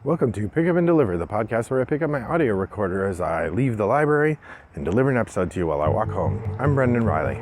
Welcome to Pick Up and Deliver, the podcast where I pick up my audio recorder as I leave the library and deliver an episode to you while I walk home. I'm Brendan Riley.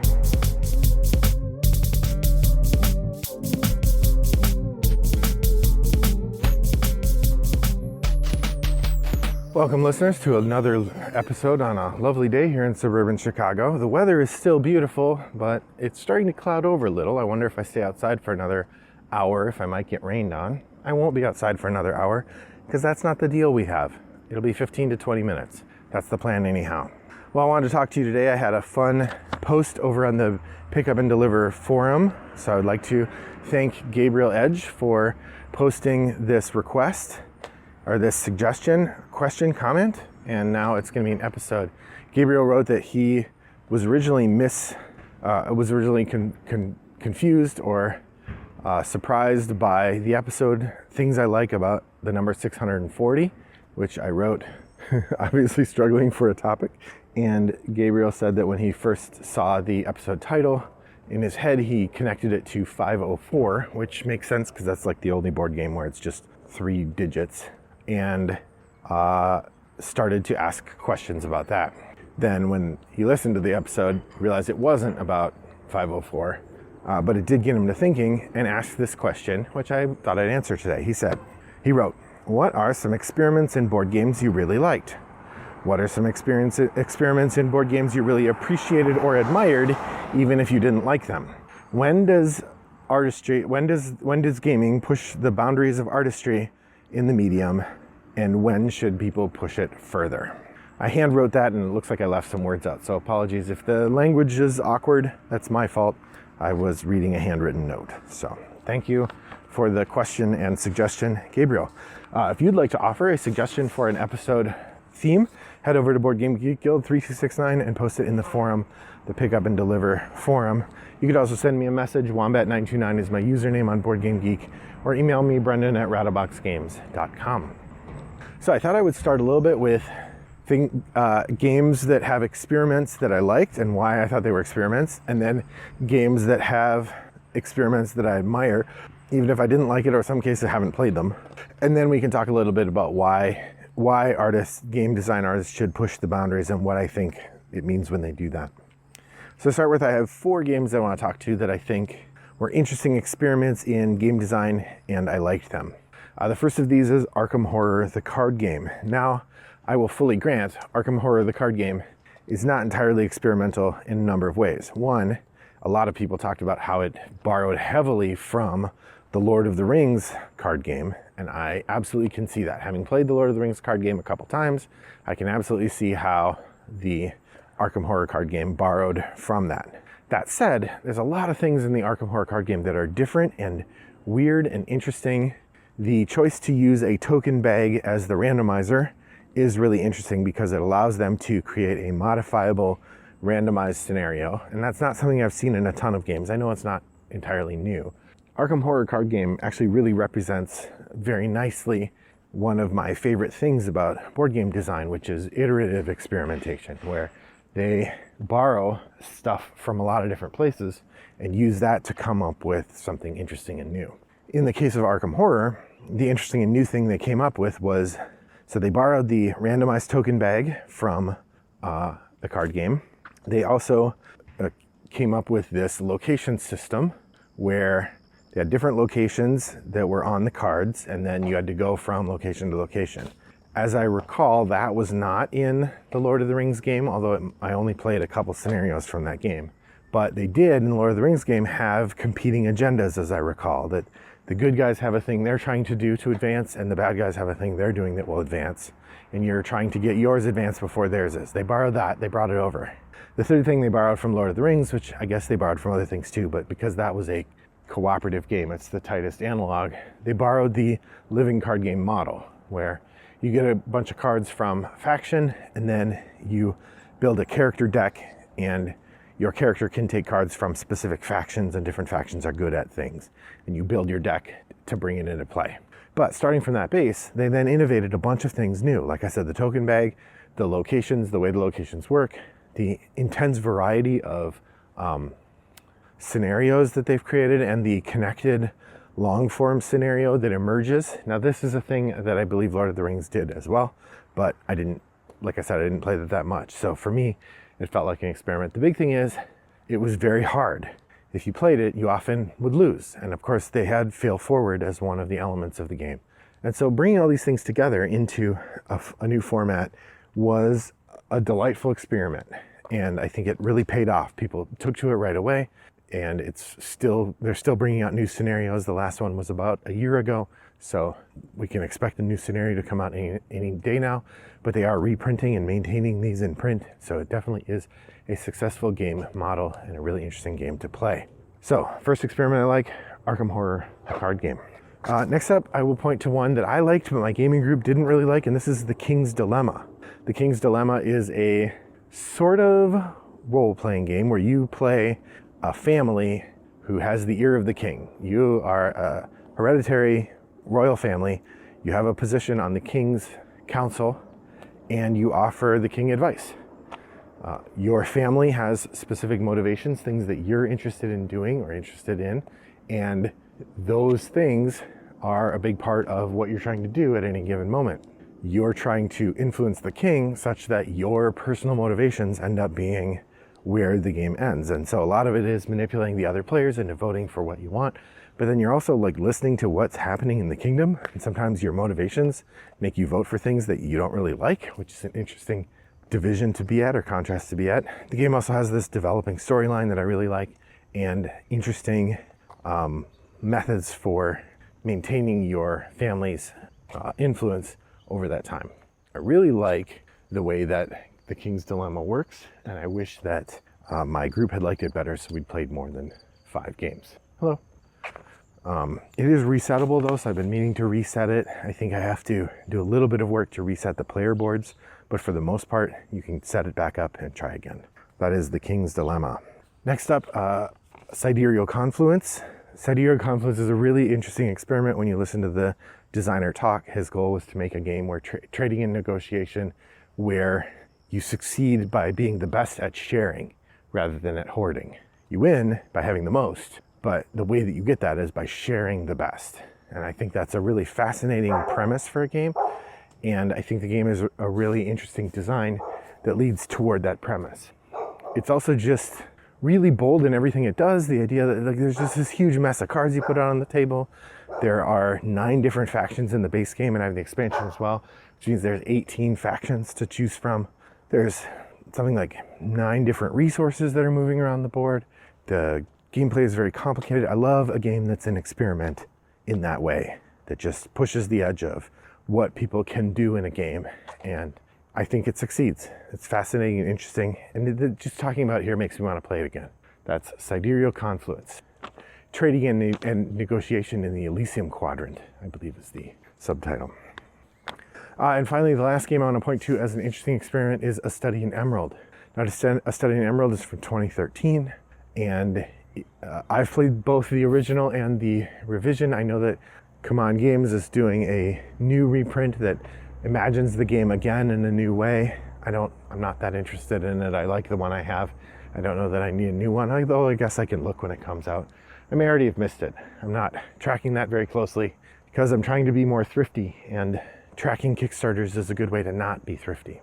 Welcome, listeners, to another episode on a lovely day here in suburban Chicago. The weather is still beautiful, but it's starting to cloud over a little. I wonder if I stay outside for another hour, if I might get rained on. I won't be outside for another hour, because that's not the deal we have. It'll be 15 to 20 minutes. That's the plan anyhow. Well, I wanted to talk to you today. I had a fun post over on the Pick Up and Deliver forum. So I would like to thank Gabriel Edge for posting this request, or this suggestion, question, comment, and now it's going to be an episode. Gabriel wrote that he was originally confused or surprised by the episode Things I Like About the number 640, which I wrote obviously struggling for a topic. And Gabriel said that when he first saw the episode title, in his head he connected it to 504, which makes sense because that's like the only board game where it's just 3 digits, and started to ask questions about that. Then when he listened to the episode, realized it wasn't about 504, but it did get him to thinking and asked this question, which I thought I'd answer today. He wrote, "What are some experiments in board games you really liked? What are some experiments in board games you really appreciated or admired, even if you didn't like them? When does gaming push the boundaries of artistry in the medium, and when should people push it further?" I hand wrote that, and it looks like I left some words out, so apologies if the language is awkward. That's my fault. I was reading a handwritten note. So thank you for the question and suggestion, Gabriel. If you'd like to offer a suggestion for an episode theme, head over to Board Game Geek Guild 3269 and post it in the forum, the Pick Up and Deliver forum. You could also send me a message. Wombat929 is my username on Board Game Geek, or email me, brendan@rattleboxgames.com. So I thought I would start a little bit with games that have experiments that I liked and why I thought they were experiments, and then games that have experiments that I admire, even if I didn't like it or some cases haven't played them. And then we can talk a little bit about why game design artists should push the boundaries and what I think it means when they do that. So to start with, I have 4 games I want to talk to that I think were interesting experiments in game design and I liked them. The first of these is Arkham Horror, the card game. Now, I will fully grant Arkham Horror, the card game, is not entirely experimental in a number of ways. One, a lot of people talked about how it borrowed heavily from the Lord of the Rings card game, and I absolutely can see that. Having played the Lord of the Rings card game a couple times, I can absolutely see how the Arkham Horror card game borrowed from that. That said, there's a lot of things in the Arkham Horror card game that are different and weird and interesting. The choice to use a token bag as the randomizer is really interesting because it allows them to create a modifiable randomized scenario, and that's not something I've seen in a ton of games. I know it's not entirely new. Arkham Horror card game actually really represents very nicely one of my favorite things about board game design, which is iterative experimentation, where they borrow stuff from a lot of different places and use that to come up with something interesting and new. In the case of Arkham Horror, the interesting and new thing they came up with was, so they borrowed the randomized token bag from the card game. They also came up with this location system where they had different locations that were on the cards, and then you had to go from location to location. As I recall, that was not in the Lord of the Rings game, although I only played a couple scenarios from that game. But they did, in the Lord of the Rings game, have competing agendas, as I recall, that the good guys have a thing they're trying to do to advance, and the bad guys have a thing they're doing that will advance. And you're trying to get yours advanced before theirs is. They borrowed that, they brought it over. The third thing they borrowed from Lord of the Rings, which I guess they borrowed from other things too, but because that was a cooperative game, it's the tightest analog, they borrowed the living card game model, where you get a bunch of cards from faction, and then you build a character deck, and your character can take cards from specific factions, and different factions are good at things, and you build your deck to bring it into play. But starting from that base, they then innovated a bunch of things new. Like I said, the token bag, the locations, the way the locations work, the intense variety of scenarios that they've created, and the connected long form scenario that emerges. Now this is a thing that I believe Lord of the Rings did as well, but like I said, I didn't play that much. So for me, it felt like an experiment. The big thing is it was very hard. If you played it, you often would lose. And of course they had fail forward as one of the elements of the game. And so bringing all these things together into a new format was a delightful experiment. And I think it really paid off. People took to it right away, and they're still bringing out new scenarios. The last one was about a year ago, so we can expect a new scenario to come out any day now, but they are reprinting and maintaining these in print. So it definitely is a successful game model and a really interesting game to play. So first experiment I like, Arkham Horror, a card game. Next up, I will point to one that I liked, but my gaming group didn't really like, and this is The King's Dilemma. The King's Dilemma is a sort of role-playing game where you play a family who has the ear of the king. You are a hereditary royal family. You have a position on the king's council, and you offer the king advice. Your family has specific motivations, things that you're interested in doing or interested in, and those things are a big part of what you're trying to do at any given moment. You're trying to influence the king such that your personal motivations end up being where the game ends. And so a lot of it is manipulating the other players into voting for what you want, but then you're also like listening to what's happening in the kingdom. And sometimes your motivations make you vote for things that you don't really like, which is an interesting division to be at or contrast to be at. The game also has this developing storyline that I really like, and interesting methods for maintaining your family's influence over that time. I really like the way that The King's Dilemma works, and I wish that my group had liked it better so we'd played more than 5 games. Hello. It is resettable though, so I've been meaning to reset it. I think I have to do a little bit of work to reset the player boards, but for the most part, you can set it back up and try again. That is The King's Dilemma. Next up, Sidereal Confluence. Sidereal Confluence is a really interesting experiment. When you listen to the designer talk, his goal was to make a game where trading and negotiation where you succeed by being the best at sharing rather than at hoarding. You win by having the most, but the way that you get that is by sharing the best. And I think that's a really fascinating premise for a game. And I think the game is a really interesting design that leads toward that premise. It's also just really bold in everything it does. The idea that like, there's just this huge mess of cards you put out on the table. There are 9 different factions in the base game, and I have the expansion as well, which means there's 18 factions to choose from. There's something like 9 different resources that are moving around the board. The gameplay is very complicated. I love a game that's an experiment in that way, that just pushes the edge of what people can do in a game, and I think it succeeds. It's fascinating and interesting, and just talking about it here makes me want to play it again. That's Sidereal Confluence. Trading and negotiation in the Elysium Quadrant, I believe is the subtitle. And finally, the last game I want to point to as an interesting experiment is A Study in Emerald. Now, A Study in Emerald is from 2013, and I've played both the original and the revision. I know that Command Games is doing a new reprint that imagines the game again in a new way. I'm not that interested in it. I like the one I have. I don't know that I need a new one, although I guess I can look when it comes out. I may already have missed it. I'm not tracking that very closely because I'm trying to be more thrifty, and tracking Kickstarters is a good way to not be thrifty.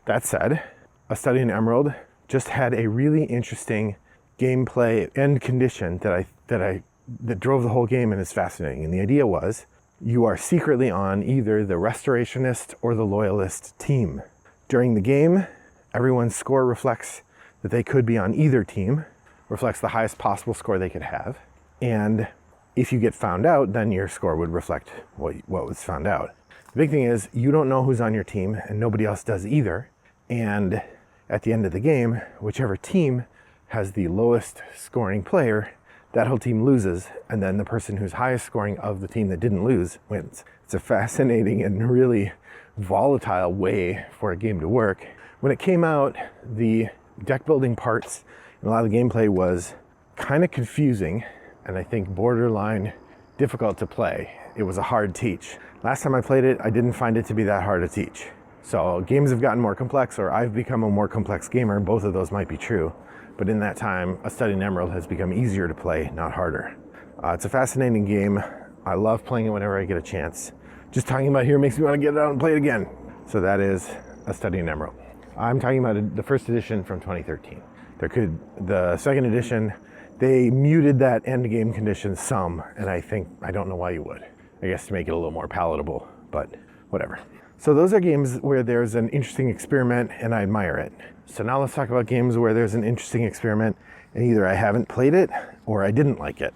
That said, A Study in Emerald just had a really interesting gameplay end condition that drove the whole game and is fascinating. And the idea was you are secretly on either the Restorationist or the Loyalist team. During the game, everyone's score reflects that they could be on either team, reflects the highest possible score they could have. And if you get found out, then your score would reflect what was found out. The big thing is you don't know who's on your team, and nobody else does either. And at the end of the game, whichever team has the lowest scoring player, that whole team loses, and then the person who's highest scoring of the team that didn't lose wins. It's a fascinating and really volatile way for a game to work. When it came out, the deck building parts and a lot of the gameplay was kind of confusing, and I think borderline difficult to play. It was a hard teach. Last time I played it, I didn't find it to be that hard to teach. So games have gotten more complex, or I've become a more complex gamer. Both of those might be true. But in that time, A Study in Emerald has become easier to play, not harder. It's a fascinating game. I love playing it whenever I get a chance. Just talking about it here makes me want to get it out and play it again. So that is A Study in Emerald. I'm talking about the first edition from 2013. The second edition, they muted that end game condition some, and I don't know why you would. I guess to make it a little more palatable, but whatever. So those are games where there's an interesting experiment and I admire it. So now let's talk about games where there's an interesting experiment and either I haven't played it or I didn't like it.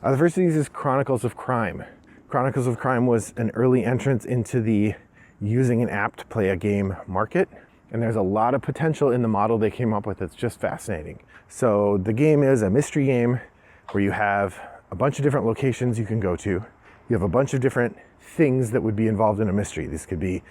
The first of these is Chronicles of Crime. Chronicles of Crime was an early entrance into the using an app to play a game market. And there's a lot of potential in the model they came up with that's just fascinating. So the game is a mystery game where you have a bunch of different locations you can go to. You have a bunch of different things that would be involved in a mystery. These could be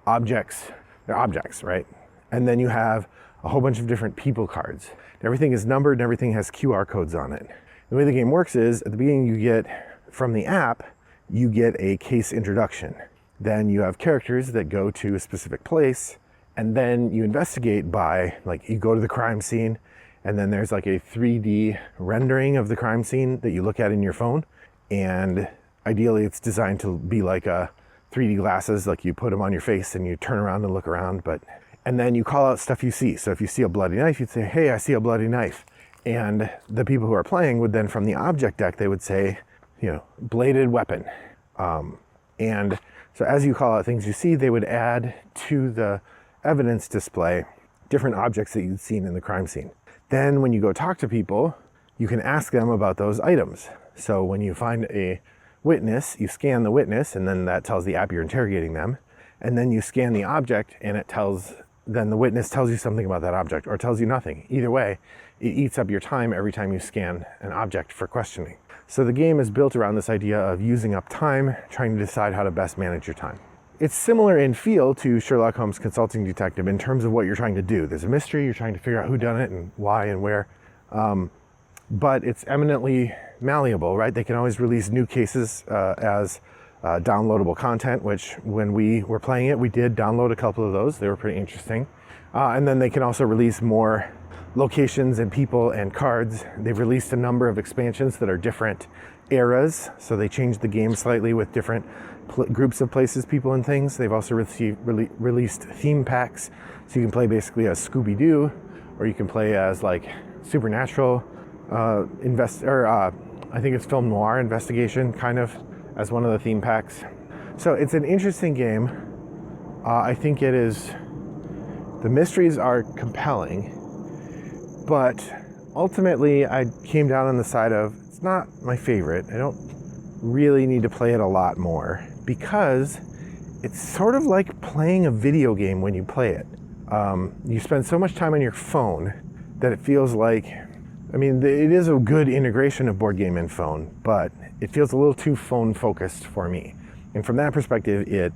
objects. They're objects, right? And then you have a whole bunch of different people cards. Everything is numbered and everything has QR codes on it. The way the game works is at the beginning you get, from the app, you get a case introduction. Then you have characters that go to a specific place, and then you investigate by, like, you go to the crime scene, and then there's like a 3D rendering of the crime scene that you look at in your phone. And ideally it's designed to be like a 3D glasses, like you put them on your face and you turn around and look around, and then you call out stuff you see. So if you see a bloody knife, you'd say, hey, I see a bloody knife. And the people who are playing would then, from the object deck, they would say, bladed weapon. And so as you call out things you see, they would add to the evidence display different objects that you'd seen in the crime scene. Then when you go talk to people, you can ask them about those items. So when you find a witness, you scan the witness, and then that tells the app you're interrogating them. And then you scan the object, and then the witness tells you something about that object or tells you nothing. Either way, it eats up your time every time you scan an object for questioning. So the game is built around this idea of using up time, trying to decide how to best manage your time. It's similar in feel to Sherlock Holmes Consulting Detective in terms of what you're trying to do. There's a mystery, you're trying to figure out who done it and why and where. But it's eminently malleable, right? They can always release new cases as downloadable content, which when we were playing it, we did download a couple of those. They were pretty interesting. And then they can also release more locations and people and cards. They've released a number of expansions that are different eras. So they changed the game slightly with different groups of places, people, and things. They've also released theme packs. So you can play basically as Scooby-Doo, or you can play as like supernatural I think it's film noir investigation, kind of, as one of the theme packs. So it's an interesting game. I think it is, the mysteries are compelling, but ultimately I came down on the side of, it's not my favorite. I don't really need to play it a lot more because it's sort of like playing a video game when you play it. You spend so much time on your phone that it feels like, it is a good integration of board game and phone, but it feels a little too phone focused for me. And from that perspective, it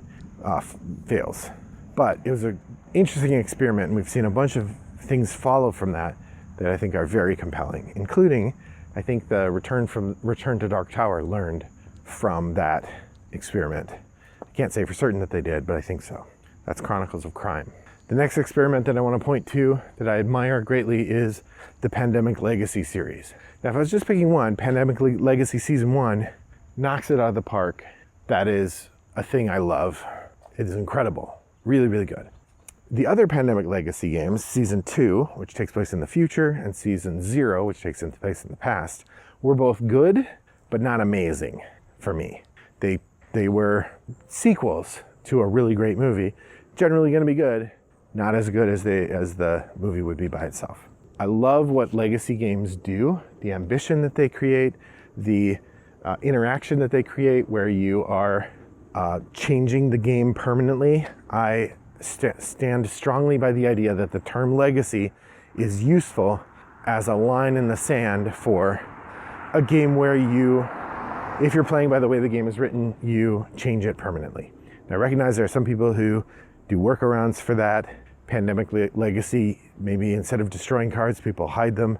fails. But it was an interesting experiment, and we've seen a bunch of things follow from that I think are very compelling, including, I think, the Return to Dark Tower learned from that experiment. I can't say for certain that they did, but I think so. That's Chronicles of Crime. The next experiment that I want to point to that I admire greatly is the Pandemic Legacy series. Now, if I was just picking one, Pandemic Legacy Season 1 knocks it out of the park. That is a thing I love. It is incredible. Really, really good. The other Pandemic Legacy games, Season 2, which takes place in the future, and Season 0, which takes place in the past, were both good, but not amazing for me. They were sequels to a really great movie, generally going to be good, not as good as the movie would be by itself. I love what legacy games do, the ambition that they create, the interaction that they create where you are changing the game permanently. I stand strongly by the idea that the term legacy is useful as a line in the sand for a game where you, if you're playing by the way the game is written, you change it permanently. Now, I recognize there are some people who do workarounds for that. Pandemic Legacy, maybe instead of destroying cards, people hide them.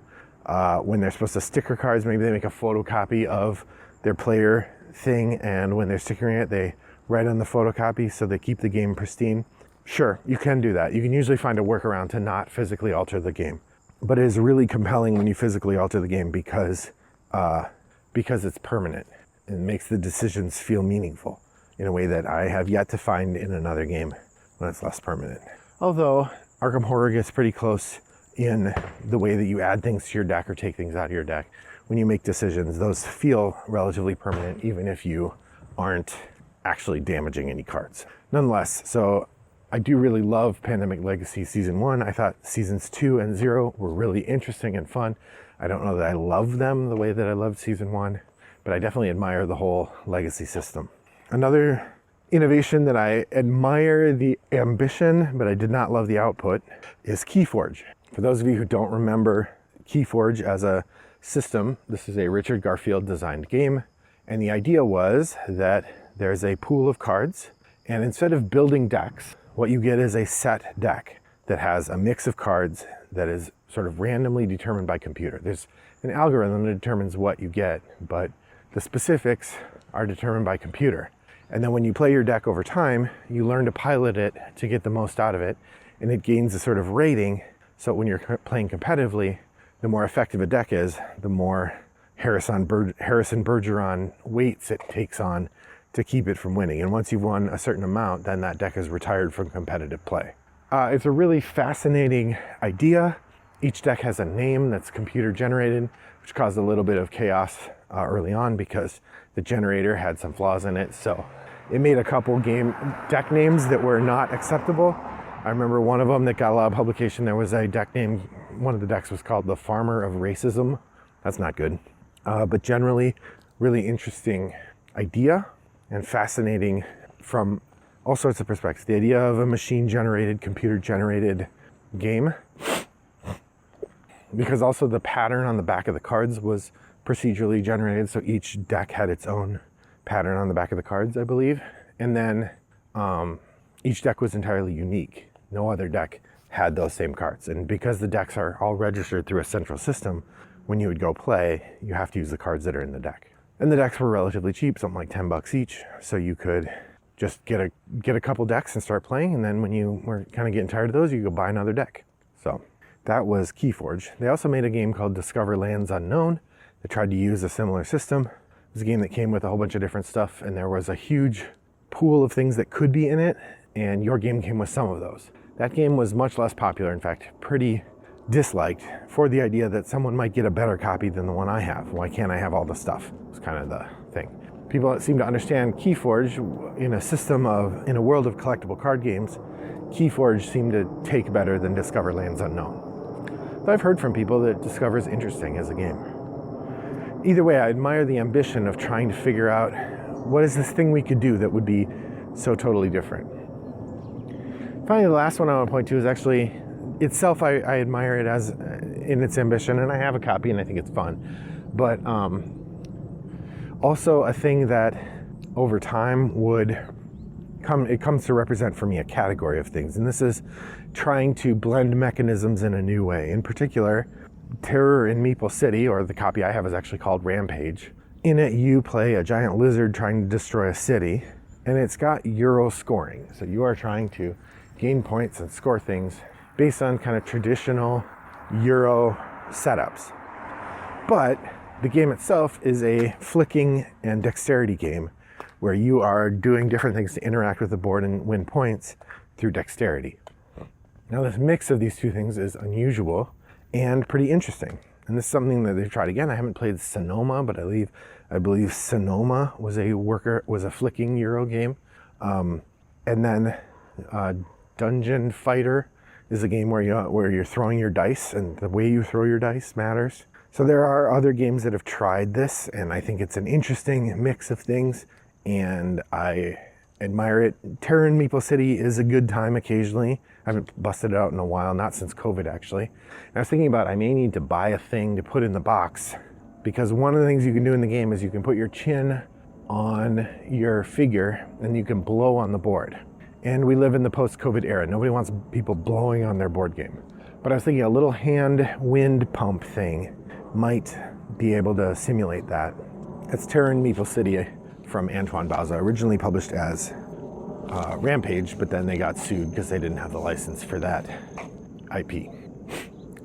When they're supposed to sticker cards, maybe they make a photocopy of their player thing, and when they're stickering it, they write on the photocopy so they keep the game pristine. Sure, you can do that. You can usually find a workaround to not physically alter the game. But it is really compelling when you physically alter the game because because it's permanent and makes the decisions feel meaningful in a way that I have yet to find in another game when it's less permanent. Although Arkham Horror gets pretty close in the way that you add things to your deck or take things out of your deck. When you make decisions, those feel relatively permanent even if you aren't actually damaging any cards. Nonetheless, so I do really love Pandemic Legacy Season 1. I thought Seasons 2 and 0 were really interesting and fun. I don't know that I love them the way that I loved Season 1, but I definitely admire the whole Legacy system. Another innovation that I admire the ambition, but I did not love the output, is Keyforge. For those of you who don't remember Keyforge as a system, this is a Richard Garfield designed game. And the idea was that there's a pool of cards, and instead of building decks, what you get is a set deck that has a mix of cards that is sort of randomly determined by computer. There's an algorithm that determines what you get, but the specifics are determined by computer. And then when you play your deck over time, you learn to pilot it to get the most out of it, and it gains a sort of rating. So when you're playing competitively, the more effective a deck is, the more Harrison Bergeron weights it takes on to keep it from winning. And once you've won a certain amount, then that deck is retired from competitive play. It's a really fascinating idea. Each deck has a name that's computer generated, which caused a little bit of chaos early on because the generator had some flaws in it. So it made a couple deck names that were not acceptable. I remember one of them that got a lot of publication. There was a deck name, one of the decks was called the Farmer of Racism. That's not good. But generally, really interesting idea and fascinating from all sorts of perspectives. The idea of a machine-generated, computer-generated game. Because also the pattern on the back of the cards was procedurally generated, so each deck had its own pattern on the back of the cards, I believe. And then each deck was entirely unique. No other deck had those same cards. And because the decks are all registered through a central system, when you would go play, you have to use the cards that are in the deck. And the decks were relatively cheap, something like $10 each. So you could just get a couple decks and start playing. And then when you were kind of getting tired of those, you go buy another deck. So that was Keyforge. They also made a game called Discover Lands Unknown that tried to use a similar system. It was a game that came with a whole bunch of different stuff, and there was a huge pool of things that could be in it, and your game came with some of those. That game was much less popular, in fact, pretty disliked, for the idea that someone might get a better copy than the one I have. Why can't I have all the stuff? It's kind of the thing. People that seem to understand Keyforge in a world of collectible card games, Keyforge seemed to take better than Discover Lands Unknown. Though I've heard from people that Discover is interesting as a game. Either way, I admire the ambition of trying to figure out what is this thing we could do that would be so totally different. Finally, the last one I want to point to is actually itself, I admire it as in its ambition, and I have a copy and I think it's fun. But also a thing that over time it comes to represent for me a category of things. And this is trying to blend mechanisms in a new way. In particular, Terror in Meeple City, or the copy I have is actually called Rampage. In it, you play a giant lizard trying to destroy a city, and it's got Euro scoring. So you are trying to gain points and score things based on kind of traditional Euro setups. But the game itself is a flicking and dexterity game where you are doing different things to interact with the board and win points through dexterity. Now, this mix of these two things is unusual and pretty interesting. And this is something that they've tried again. I haven't played Sonoma, but I believe Sonoma was a flicking Euro game. And then Dungeon Fighter is a game where you're throwing your dice, and the way you throw your dice matters. So there are other games that have tried this, and I think it's an interesting mix of things, and I admire it. Terror in Meeple City is a good time occasionally. I haven't busted it out in a while, not since COVID actually. And I was thinking about I may need to buy a thing to put in the box, because one of the things you can do in the game is you can put your chin on your figure and you can blow on the board. And we live in the post-COVID era. Nobody wants people blowing on their board game. But I was thinking a little hand wind pump thing might be able to simulate that. It's Terror in Meeple City from Antoine Bauza, originally published as Rampage, but then they got sued because they didn't have the license for that IP.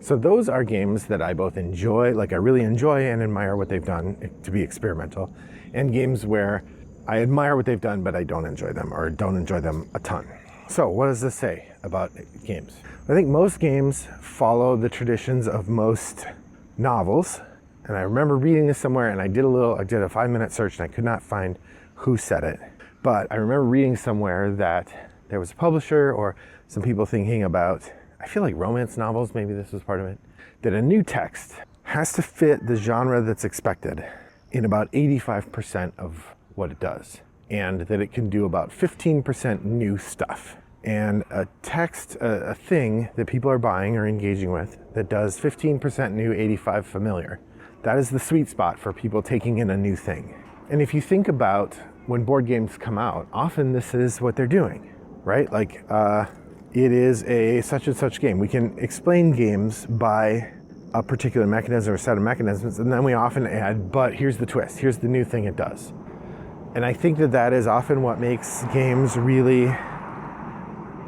So those are games that I both enjoy, like I really enjoy and admire what they've done to be experimental, and games where I admire what they've done, but I don't enjoy them or don't enjoy them a ton. So what does this say about games? I think most games follow the traditions of most novels. And I remember reading this somewhere, and I did a 5-minute search and I could not find who said it. But I remember reading somewhere that there was a publisher or some people thinking about, I feel like romance novels, maybe this was part of it, that a new text has to fit the genre that's expected in about 85% of what it does, and that it can do about 15% new stuff. And a text, a thing that people are buying or engaging with that does 15% new, 85 familiar, that is the sweet spot for people taking in a new thing. And if you think about when board games come out, often this is what they're doing, right? Like, it is a such and such game. We can explain games by a particular mechanism or set of mechanisms, and then we often add, but here's the twist, here's the new thing it does. And I think that that is often what makes games really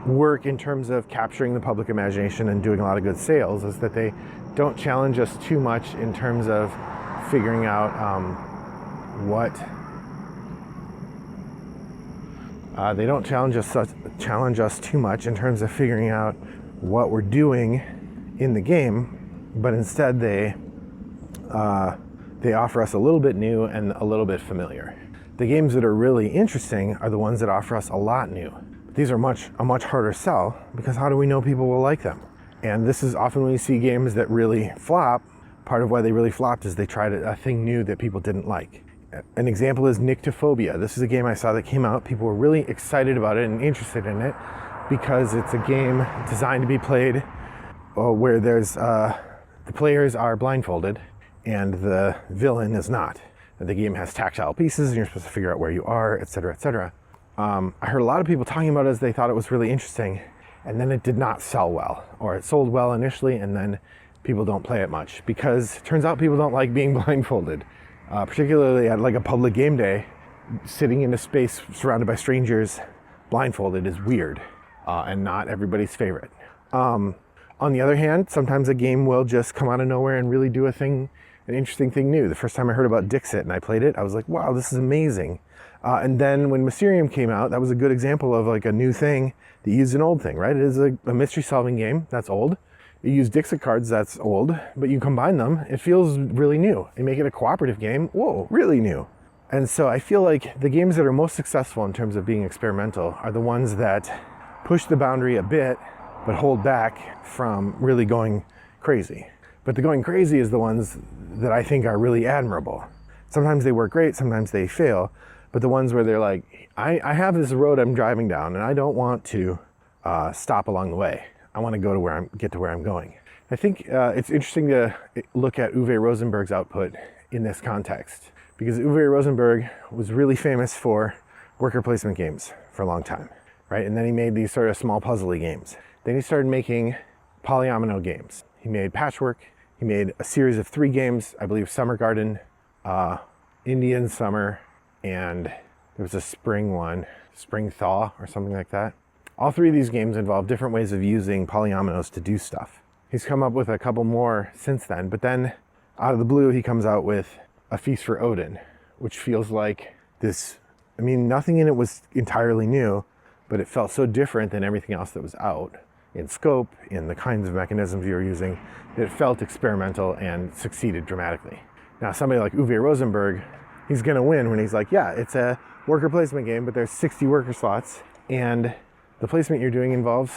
work in terms of capturing the public imagination and doing a lot of good sales, is that they don't challenge us too much in terms of figuring out they don't challenge us too much in terms of figuring out what we're doing in the game, but instead they offer us a little bit new and a little bit familiar. The games that are really interesting are the ones that offer us a lot new. These are a much harder sell, because how do we know people will like them? And this is often when you see games that really flop, part of why they really flopped is they tried a thing new that people didn't like. An example is Nyctophobia. This is a game I saw that came out. People were really excited about it and interested in it because it's a game designed to be played where there's the players are blindfolded and the villain is not. And the game has tactile pieces and you're supposed to figure out where you are, etc., etc. I heard a lot of people talking about it as they thought it was really interesting, and then it did not sell well, or it sold well initially and then people don't play it much because it turns out people don't like being blindfolded. Particularly at like a public game day, sitting in a space surrounded by strangers blindfolded is weird and not everybody's favorite. On the other hand, sometimes a game will just come out of nowhere and really do an interesting thing new. The first time I heard about Dixit and I played it, I was like, wow, this is amazing. And then when Mysterium came out, that was a good example of like a new thing that used an old thing, right? It is a mystery solving game that's old. You use Dixit cards, that's old, but you combine them, it feels really new. You make it a cooperative game, whoa, really new. And so I feel like the games that are most successful in terms of being experimental are the ones that push the boundary a bit, but hold back from really going crazy. But the going crazy is the ones that I think are really admirable. Sometimes they work great, sometimes they fail, but the ones where they're like, I have this road I'm driving down and I don't want to stop along the way. I want to get to where I'm going. I think it's interesting to look at Uwe Rosenberg's output in this context, because Uwe Rosenberg was really famous for worker placement games for a long time, right? And then he made these sort of small puzzly games. Then he started making polyomino games. He made Patchwork. He made a series of 3 games, I believe Summer Garden, Indian Summer, and there was a spring one, Spring Thaw or something like that. All 3 of these games involve different ways of using polyominoes to do stuff. He's come up with a couple more since then, but then out of the blue, he comes out with A Feast for Odin, which feels like this, nothing in it was entirely new, but it felt so different than everything else that was out in scope, in the kinds of mechanisms you were using, that it felt experimental and succeeded dramatically. Now, somebody like Uwe Rosenberg, he's gonna win when he's like, yeah, it's a worker placement game, but there's 60 worker slots, and the placement you're doing involves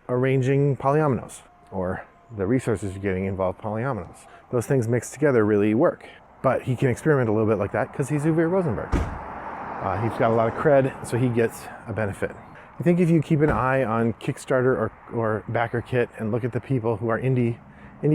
arranging polyominoes, or the resources you're getting involve polyominoes. Those things mixed together really work. But he can experiment a little bit like that because he's Uwe Rosenberg. He's got a lot of cred, so he gets a benefit. I think if you keep an eye on Kickstarter or BackerKit and look at the people who are indie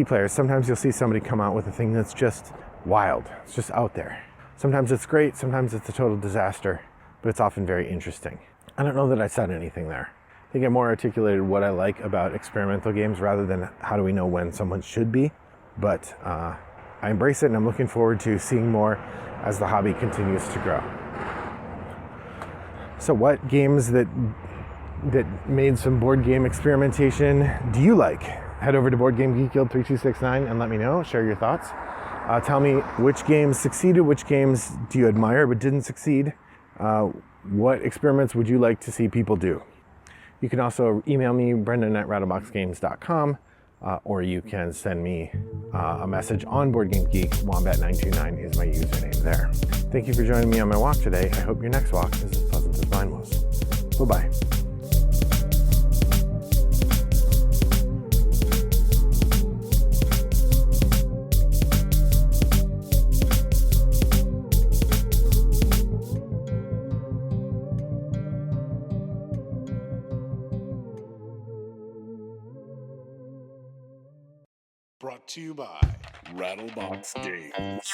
players, sometimes you'll see somebody come out with a thing that's just wild. It's just out there. Sometimes it's great, sometimes it's a total disaster, but it's often very interesting. I don't know that I said anything there. I think I more articulated what I like about experimental games rather than how do we know when someone should be. But I embrace it, and I'm looking forward to seeing more as the hobby continues to grow. So what games that made some board game experimentation do you like? head over to Board Game Geek Guild 3269 and let me know. Share your thoughts. Tell me which games succeeded, which games do you admire but didn't succeed. What experiments would you like to see people do? You can also email me, brendan@rattleboxgames.com, or you can send me a message on Board Game Geek. Wombat929 is my username there. Thank you for joining me on my walk today. I hope your next walk is as pleasant as mine was. Bye-bye. Brought to you by Rattlebox Games.